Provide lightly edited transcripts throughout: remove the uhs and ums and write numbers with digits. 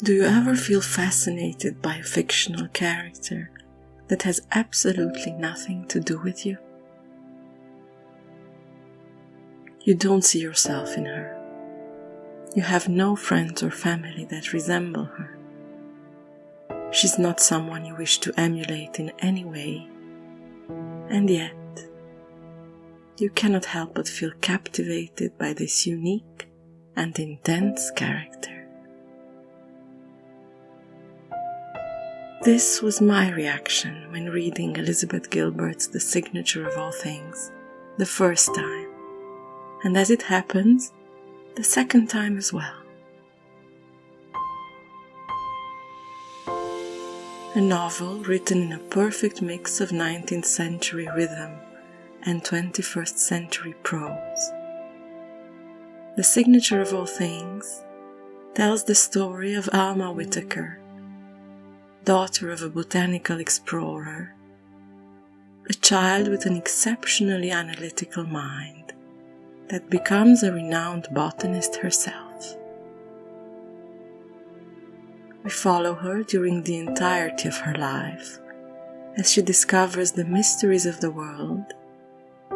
Do you ever feel fascinated by a fictional character that has absolutely nothing to do with you? You don't see yourself in her. You have no friends or family that resemble her. She's not someone you wish to emulate in any way, and yet you cannot help but feel captivated by this unique and intense character. This was my reaction when reading Elizabeth Gilbert's The Signature of All Things the first time, and as it happens, the second time as well. A novel written in a perfect mix of 19th century rhythm and 21st century prose. The Signature of All Things tells the story of Alma Whitaker, daughter of a botanical explorer, a child with an exceptionally analytical mind that becomes a renowned botanist herself. We follow her during the entirety of her life as she discovers the mysteries of the world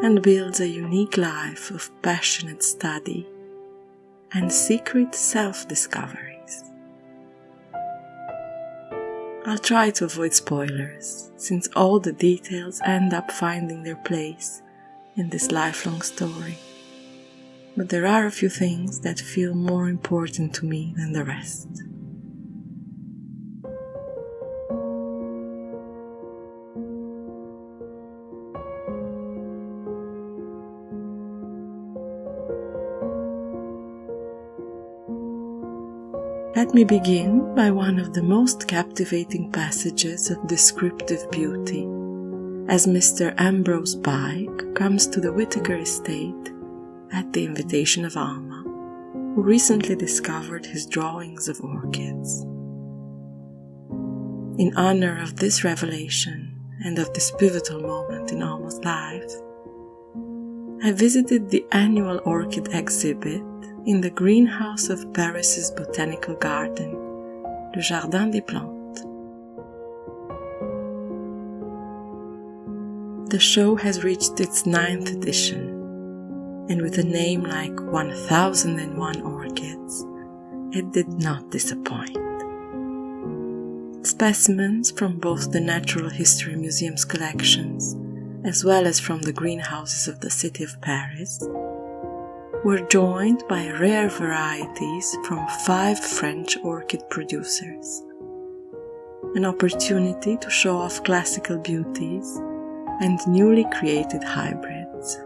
and builds a unique life of passionate study and secret self-discoveries. I'll try to avoid spoilers, since all the details end up finding their place in this lifelong story. But there are a few things that feel more important to me than the rest. Let me begin by one of the most captivating passages of descriptive beauty, as Mr. Ambrose Pike comes to the Whitaker estate at the invitation of Alma, who recently discovered his drawings of orchids. In honor of this revelation and of this pivotal moment in Alma's life, I visited the annual orchid exhibit in the greenhouse of Paris's botanical garden, le Jardin des Plantes. The show has reached its 9th edition, and with a name like 1001 Orchids, it did not disappoint. Specimens from both the Natural History Museum's collections, as well as from the greenhouses of the city of Paris, were joined by rare varieties from 5 French orchid producers. An opportunity to show off classical beauties and newly created hybrids.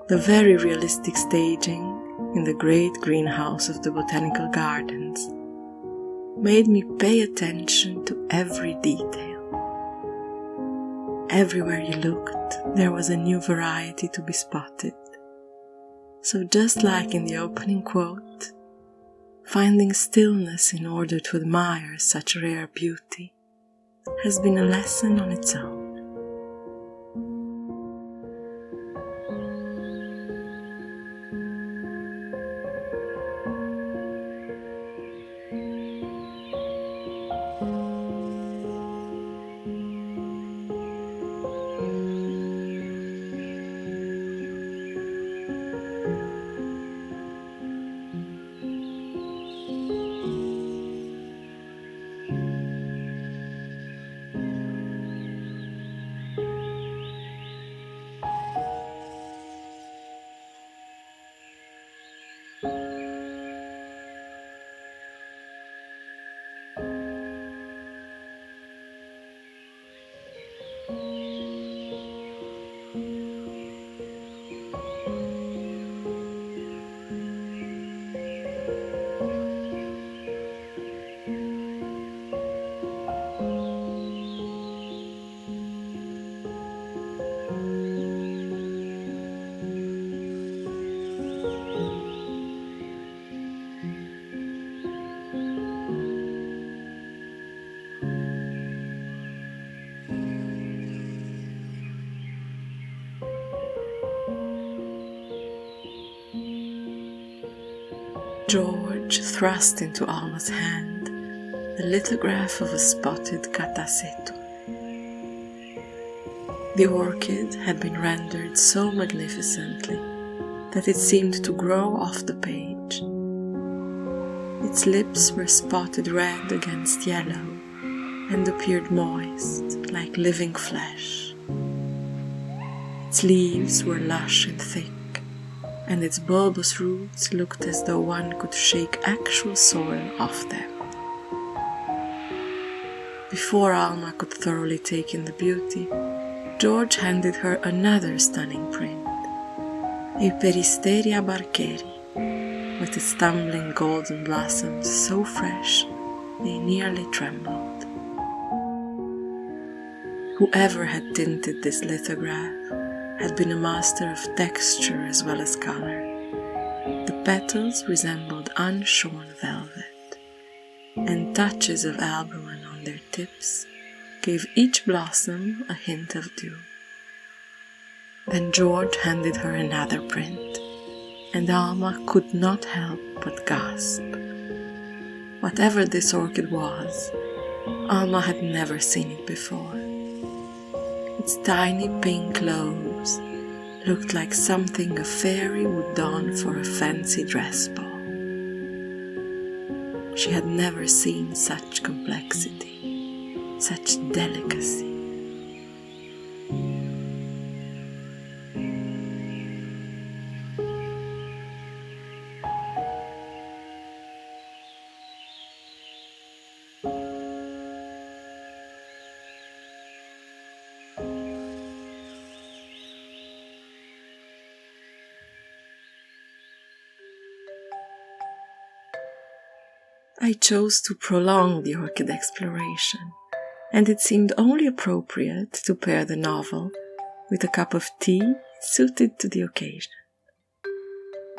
The very realistic staging in the great greenhouse of the Botanical Gardens made me pay attention to every detail. Everywhere you looked, there was a new variety to be spotted. So just like in the opening quote, finding stillness in order to admire such rare beauty has been a lesson on its own. George thrust into Alma's hand the lithograph of a spotted catasetum. The orchid had been rendered so magnificently that it seemed to grow off the page. Its lips were spotted red against yellow and appeared moist, like living flesh. Its leaves were lush and thick, and its bulbous roots looked as though one could shake actual soil off them. Before Alma could thoroughly take in the beauty, George handed her another stunning print, a Peristeria barkeri, with its tumbling golden blossoms so fresh they nearly trembled. Whoever had tinted this lithograph had been a master of texture as well as color. The petals resembled unshorn velvet, and touches of albumen on their tips gave each blossom a hint of dew. Then George handed her another print, and Alma could not help but gasp. Whatever this orchid was, Alma had never seen it before. Its tiny pink lobes looked like something a fairy would don for a fancy dress ball. She had never seen such complexity, such delicacy. I chose to prolong the orchid exploration, and it seemed only appropriate to pair the novel with a cup of tea suited to the occasion.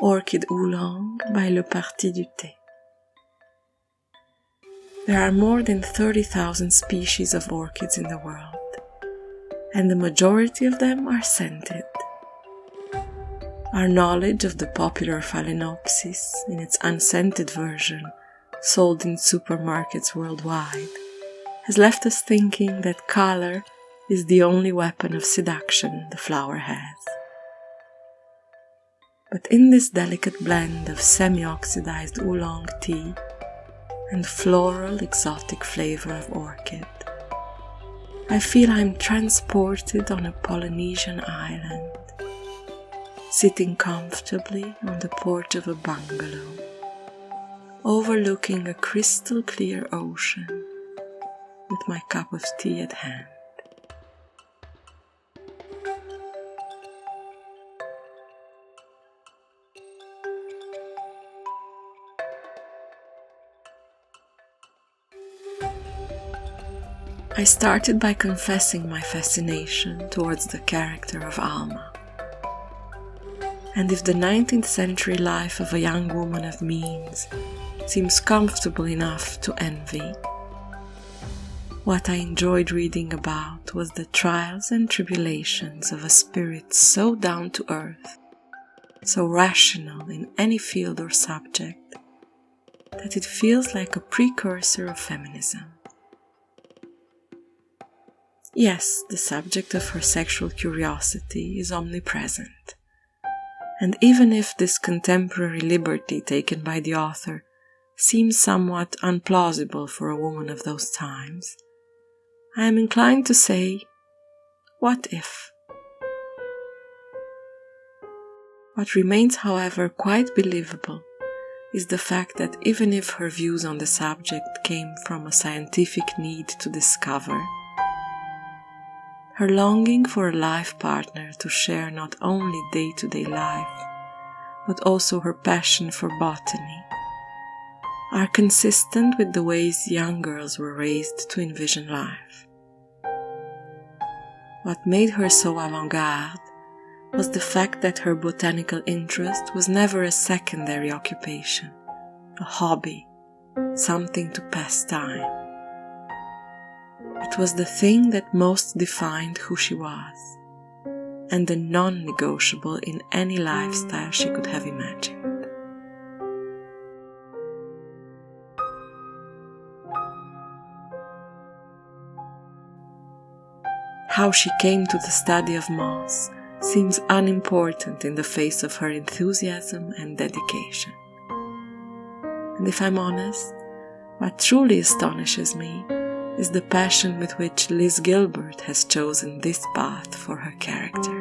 Orchid Oolong by Le Parti du Thé. There are more than 30,000 species of orchids in the world, and the majority of them are scented. Our knowledge of the popular Phalaenopsis in its unscented version, sold in supermarkets worldwide, has left us thinking that color is the only weapon of seduction the flower has. But in this delicate blend of semi-oxidized oolong tea and floral exotic flavor of orchid, I feel I'm transported on a Polynesian island, sitting comfortably on the porch of a bungalow, overlooking a crystal clear ocean with my cup of tea at hand. I started by confessing my fascination towards the character of Alma. And if the 19th century life of a young woman of means seems comfortable enough to envy, what I enjoyed reading about was the trials and tribulations of a spirit so down to earth, so rational in any field or subject, that it feels like a precursor of feminism. Yes, the subject of her sexual curiosity is omnipresent, and even if this contemporary liberty taken by the author seems somewhat unplausible for a woman of those times, I am inclined to say, what if? What remains, however, quite believable is the fact that even if her views on the subject came from a scientific need to discover, her longing for a life partner to share not only day-to-day life, but also her passion for botany, are consistent with the ways young girls were raised to envision life. What made her so avant-garde was the fact that her botanical interest was never a secondary occupation, a hobby, something to pass time. It was the thing that most defined who she was, and the non-negotiable in any lifestyle she could have imagined. how she came to the study of moss seems unimportant in the face of her enthusiasm and dedication. And if I'm honest, what truly astonishes me is the passion with which Liz Gilbert has chosen this path for her character.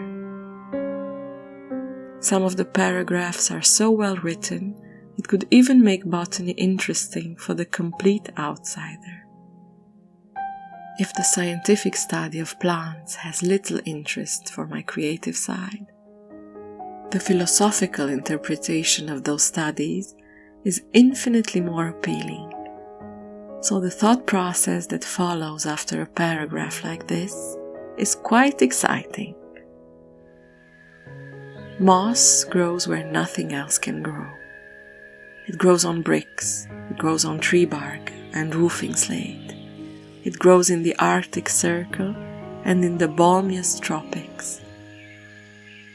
Some of the paragraphs are so well written, it could even make botany interesting for the complete outsider. If the scientific study of plants has little interest for my creative side, the philosophical interpretation of those studies is infinitely more appealing. So the thought process that follows after a paragraph like this is quite exciting. Moss grows where nothing else can grow. It grows on bricks, it grows on tree bark and roofing slate. It grows in the Arctic Circle and in the balmiest tropics.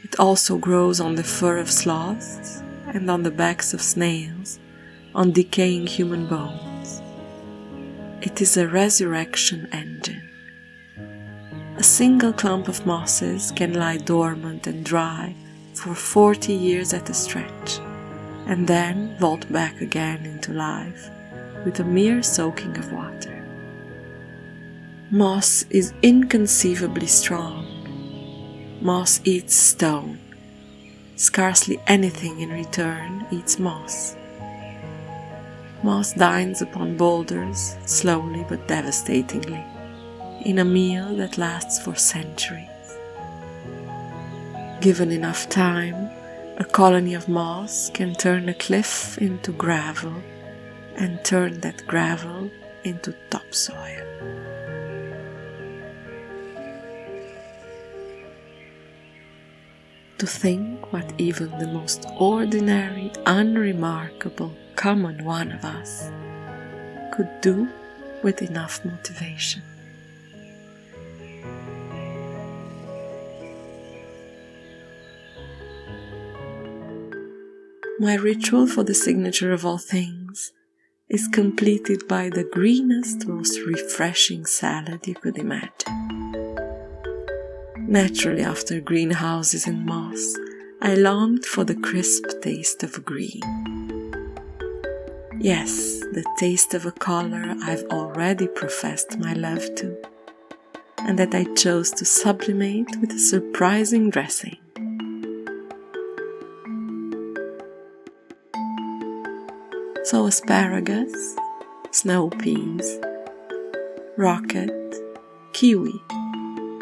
It also grows on the fur of sloths and on the backs of snails, on decaying human bones. It is a resurrection engine. A single clump of mosses can lie dormant and dry for 40 years at a stretch, and then vault back again into life with a mere soaking of water. Moss is inconceivably strong. Moss eats stone. Scarcely anything in return eats moss. Moss dines upon boulders, slowly but devastatingly, in a meal that lasts for centuries. Given enough time, a colony of moss can turn a cliff into gravel and turn that gravel into topsoil. To think what even the most ordinary, unremarkable, common one of us could do with enough motivation. My ritual for the signature of all things is completed by the greenest, most refreshing salad you could imagine. Naturally, after greenhouses and moss, I longed for the crisp taste of green. Yes, the taste of a color I've already professed my love to, and that I chose to sublimate with a surprising dressing. So asparagus, snow peas, rocket, kiwi,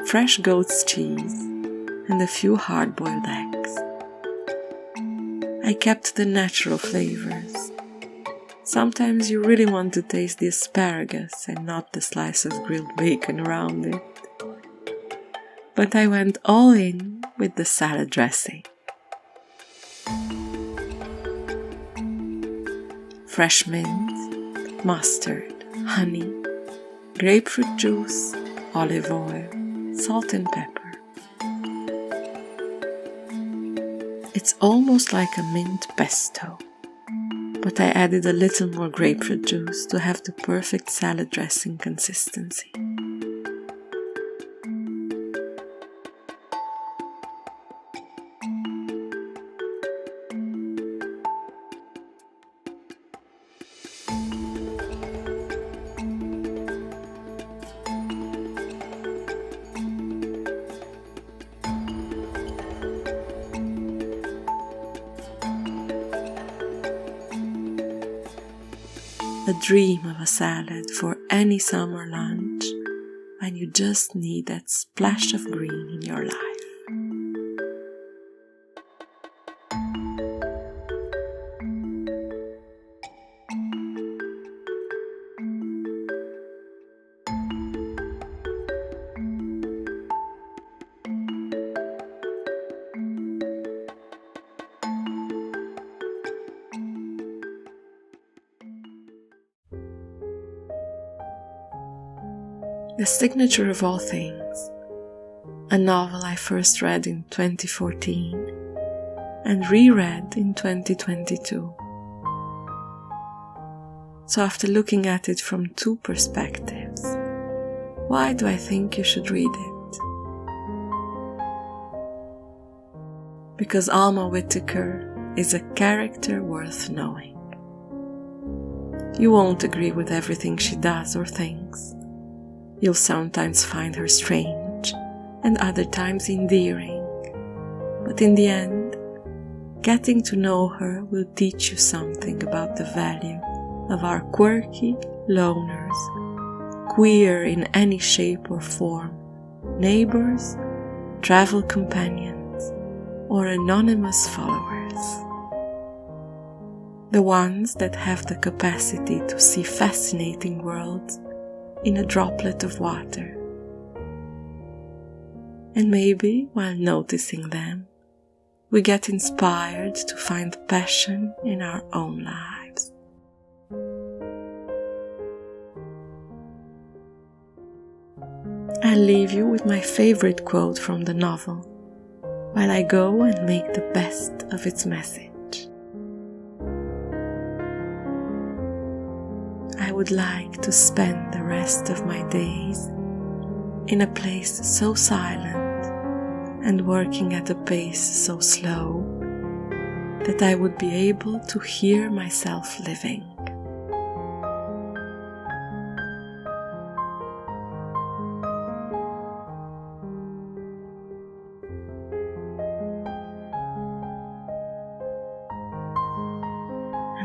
fresh goat's cheese, and a few hard-boiled eggs. I kept the natural flavors. Sometimes you really want to taste the asparagus and not the slice of grilled bacon around it. But I went all in with the salad dressing. Fresh mint, mustard, honey, grapefruit juice, olive oil, salt and pepper. It's almost like a mint pesto, but I added a little more grapefruit juice to have the perfect salad dressing consistency. A dream of a salad for any summer lunch when you just need that splash of green in your life. The Signature of All Things, a novel I first read in 2014 and reread in 2022. So after looking at it from two perspectives, why do I think you should read it? because Alma Whittaker is a character worth knowing. You won't agree with everything she does or thinks. You'll sometimes find her strange and other times endearing, but in the end, getting to know her will teach you something about the value of our quirky loners, queer in any shape or form, neighbors, travel companions, or anonymous followers. The ones that have the capacity to see fascinating worlds in a droplet of water. And maybe while noticing them, we get inspired to find passion in our own lives. I'll leave you with my favorite quote from the novel, while I go and make the best of its message. I would like to spend the rest of my days in a place so silent and working at a pace so slow that I would be able to hear myself living.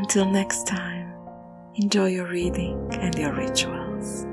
Until next time, enjoy your reading and your rituals.